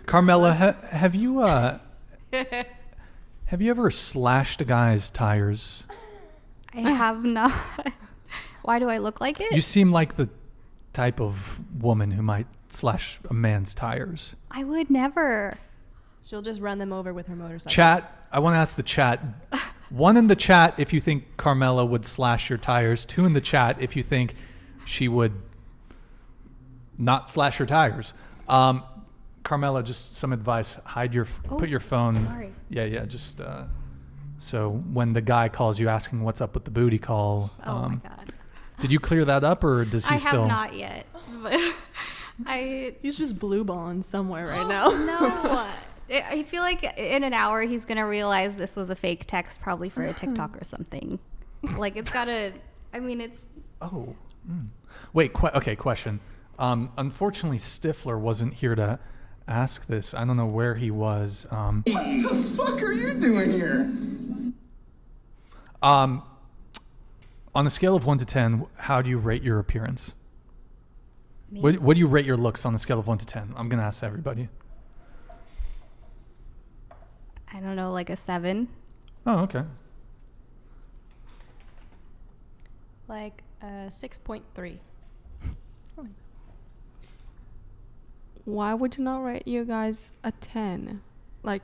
Carmela, have you ever slashed a guy's tires? I have not. Why do I look like it? You seem like the type of woman who might slash a man's tires. I would never. She'll just run them over with her motorcycle. Chat, I want to ask the chat. 1 in the chat if you think Carmela would slash your tires. 2 in the chat if you think she would not slash her tires. Carmela, just some advice. Put your phone. Sorry. Yeah. Just so when the guy calls you asking what's up with the booty call. Oh my God. Did you clear that up, or does he still? I have not yet. But He's just blue balling somewhere right now. No. I feel like in an hour he's gonna realize this was a fake text, probably for a TikTok or something. Like it's gotta. I mean, it's. Oh. Wait. Okay. Question. Unfortunately, Stifler wasn't here to ask this. I don't know where he was. What the fuck are you doing here? On a scale of 1 to 10, how do you rate your appearance? What do you rate your looks on a scale of 1 to 10? I'm gonna ask everybody. I don't know, like a 7. Oh, okay. Like 6.3. Why would you not rate you guys a 10? Like,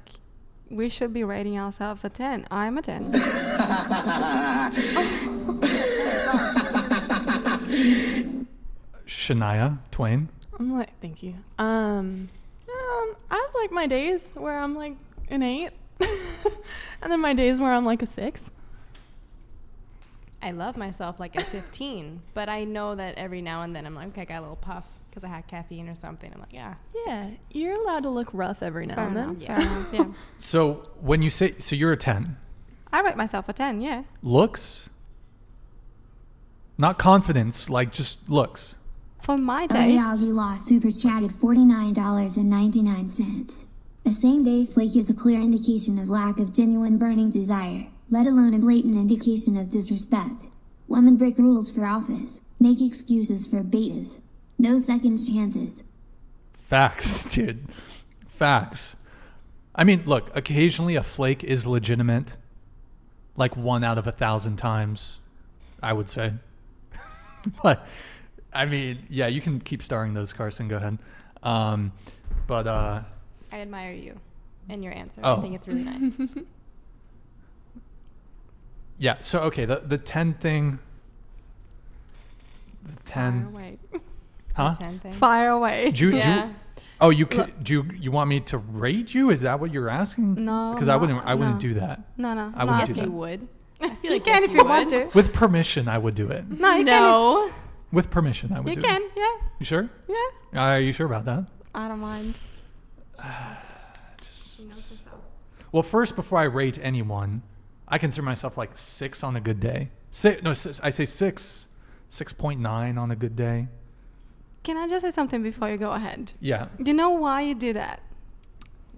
we should be rating ourselves a 10. I'm a 10. Shania Twain. I'm like, thank you. I have like my days where I'm like an 8, and then my days where I'm like a 6. I love myself like a 15, but I know that every now and then I'm like, okay, I got a little puff because I had caffeine or something. I'm like, yeah, 6. You're allowed to look rough every now and then. Fair enough, yeah. So when you say, so you're a 10. I rate myself a 10, yeah. Looks? Not confidence, like just looks. For my Ariel taste. Law super chatted $49.99. A same-day flake is a clear indication of lack of genuine burning desire, let alone a blatant indication of disrespect. Women break rules for alphas, make excuses for betas. No second chances. Facts, dude. Facts. I mean, look, occasionally a flake is legitimate. Like 1 out of 1,000 times, I would say. But, I mean, yeah, you can keep starring those, Carson. Go ahead. I admire you and your answer. Oh. I think it's really nice. Yeah, so, okay, the 10 thing. The 10. Fire away. Huh? 10 thing. Fire away. Yeah. Do you want me to rate you? Is that what you're asking? No, Because I wouldn't do that. No. I wouldn't Yes, do that. you would. I feel You like can yes, if you want to. With permission, I would do it. No, you No. With permission, I would can. do You can, it. yeah. You sure? Yeah. Are you sure about that? I don't mind. She knows herself. Well, first, before I rate anyone, I consider myself like 6 on a good day. I say 6.9 on a good day. Can I just say something before you go ahead? Yeah. You know why you do that?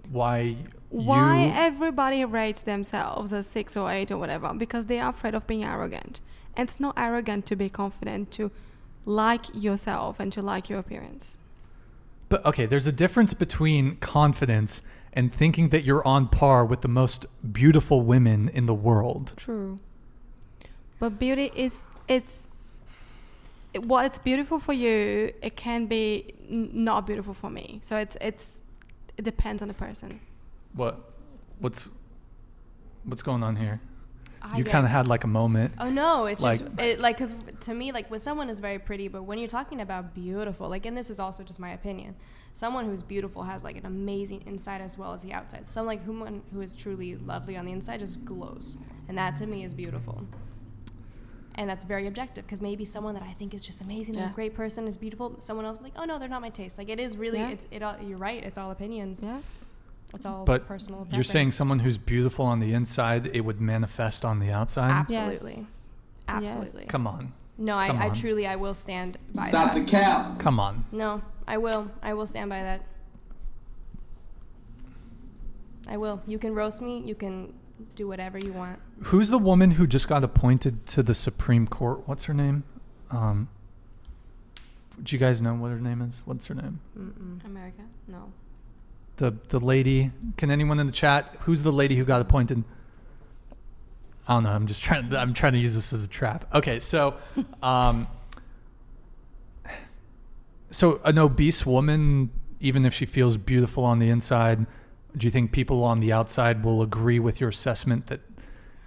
Why Everybody rates themselves as 6 or 8 or whatever? Because they are afraid of being arrogant. And it's not arrogant to be confident, to like yourself and to like your appearance. But okay, there's a difference between confidence and thinking that you're on par with the most beautiful women in the world. True. But beauty is what's beautiful for you, it can be not beautiful for me. So it depends on the person. What's going on here? You kind of had like a moment. Oh no, it's like, just because to me, like when someone is very pretty, but when you're talking about beautiful, like, and this is also just my opinion, someone who's beautiful has like an amazing inside as well as the outside. Someone who is truly lovely on the inside just glows, and that to me is beautiful. And that's very objective, because maybe someone that I think is just amazing, a great person, is beautiful. Someone else will be like, oh no, they're not my taste. Like it is really, you're right. It's all opinions. Yeah. It's all personal preference. You're saying someone who's beautiful on the inside, it would manifest on the outside? Absolutely. Yes. Absolutely. Yes. Come on. No, I truly, I will stand by Stop that. the cap. Come on. No, I will stand by that. I will. You can roast me. You can do whatever you want. Who's the woman who just got appointed to the Supreme Court? What's her name? Do you guys know what her name is? What's her name? Mm-mm. America? No. the lady. Can anyone in the chat? Who's the lady who got appointed? I don't know. I'm trying to use this as a trap. Okay, so so an obese woman, even if she feels beautiful on the inside, do you think people on the outside will agree with your assessment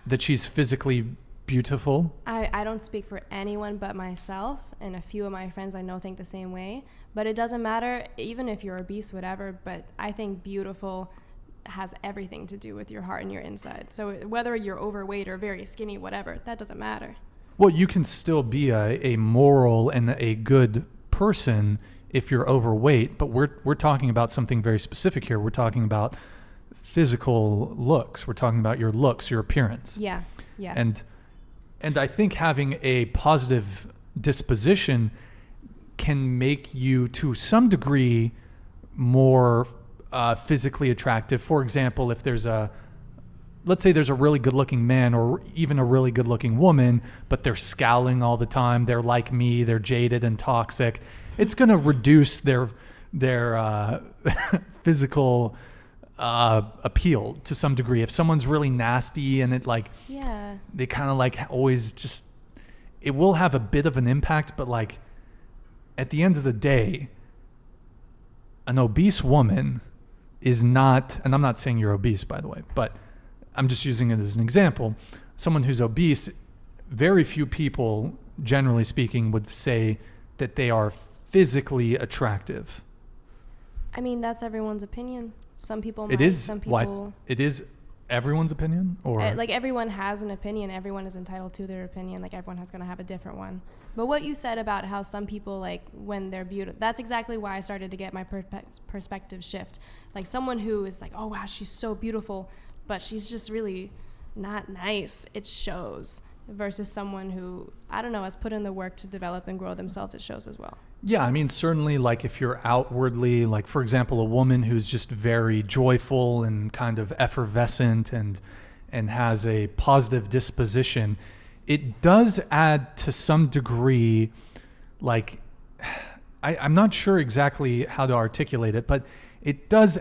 that she's physically beautiful? I don't speak for anyone but myself, and a few of my friends I know think the same way. But it doesn't matter, even if you're obese, whatever. But I think beautiful has everything to do with your heart and your inside. So whether you're overweight or very skinny, whatever, that doesn't matter. Well, you can still be a moral and a good person if you're overweight, but we're talking about something very specific here. We're talking about physical looks. We're talking about your looks, your appearance. Yeah. Yes. And I think having a positive disposition can make you, to some degree, more physically attractive. For example, if let's say there's a really good-looking man or even a really good-looking woman, but they're scowling all the time. They're like me. They're jaded and toxic. It's going to reduce their physical appeal to some degree. If someone's really nasty and they kind of like always just, it will have a bit of an impact, but like at the end of the day, an obese woman is not, and I'm not saying you're obese, by the way, but I'm just using it as an example. Someone who's obese, very few people, generally speaking, would say that they are physically attractive. I mean, that's everyone's opinion. Some people might, It is some people... It is everyone's opinion? Or like everyone has an opinion. Everyone is entitled to their opinion. Like everyone has going to have a different one. But what you said about how some people, like, when they're beautiful, that's exactly why I started to get my perspective shift. Like someone who is like, oh, wow, she's so beautiful, but she's just really not nice. It shows. Versus someone who, I don't know, has put in the work to develop and grow themselves. It shows as well. yeah, I mean, certainly, like if you're outwardly, like for example, a woman who's just very joyful and kind of effervescent and has a positive disposition, it does add to some degree, like, I'm not sure exactly how to articulate it, but it does,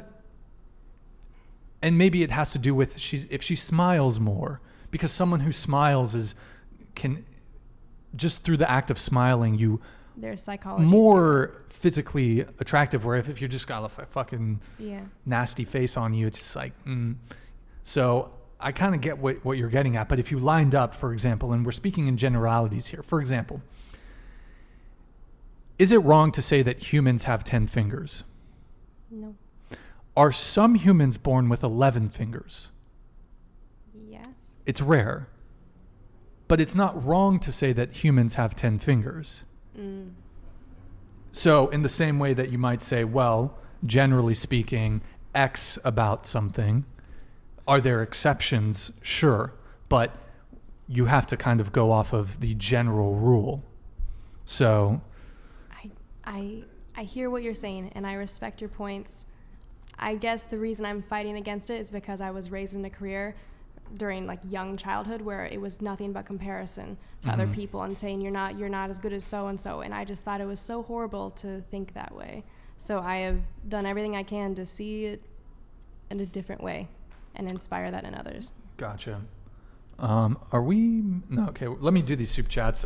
and maybe it has to do with if she smiles more, because someone who smiles can just through the act of smiling, There's psychology more physically attractive, where if you just got a fucking yeah. nasty face on you, it's just like, So I kind of get what you're getting at, but if you lined up, for example, and we're speaking in generalities here, for example, is it wrong to say that humans have 10 fingers? No. Are some humans born with 11 fingers? Yes. It's rare. But it's not wrong to say that humans have 10 fingers. So in the same way that you might say, well, generally speaking, X about something, are there exceptions? Sure. But you have to kind of go off of the general rule. So I hear what you're saying, and I respect your points. I guess the reason I'm fighting against it is because I was raised in a career during like young childhood where it was nothing but comparison to other people and saying you're not as good as so and so, and I just thought it was so horrible to think that way. So I have done everything I can to see it in a different way and inspire that in others. Gotcha. No, okay, let me do these soup chats.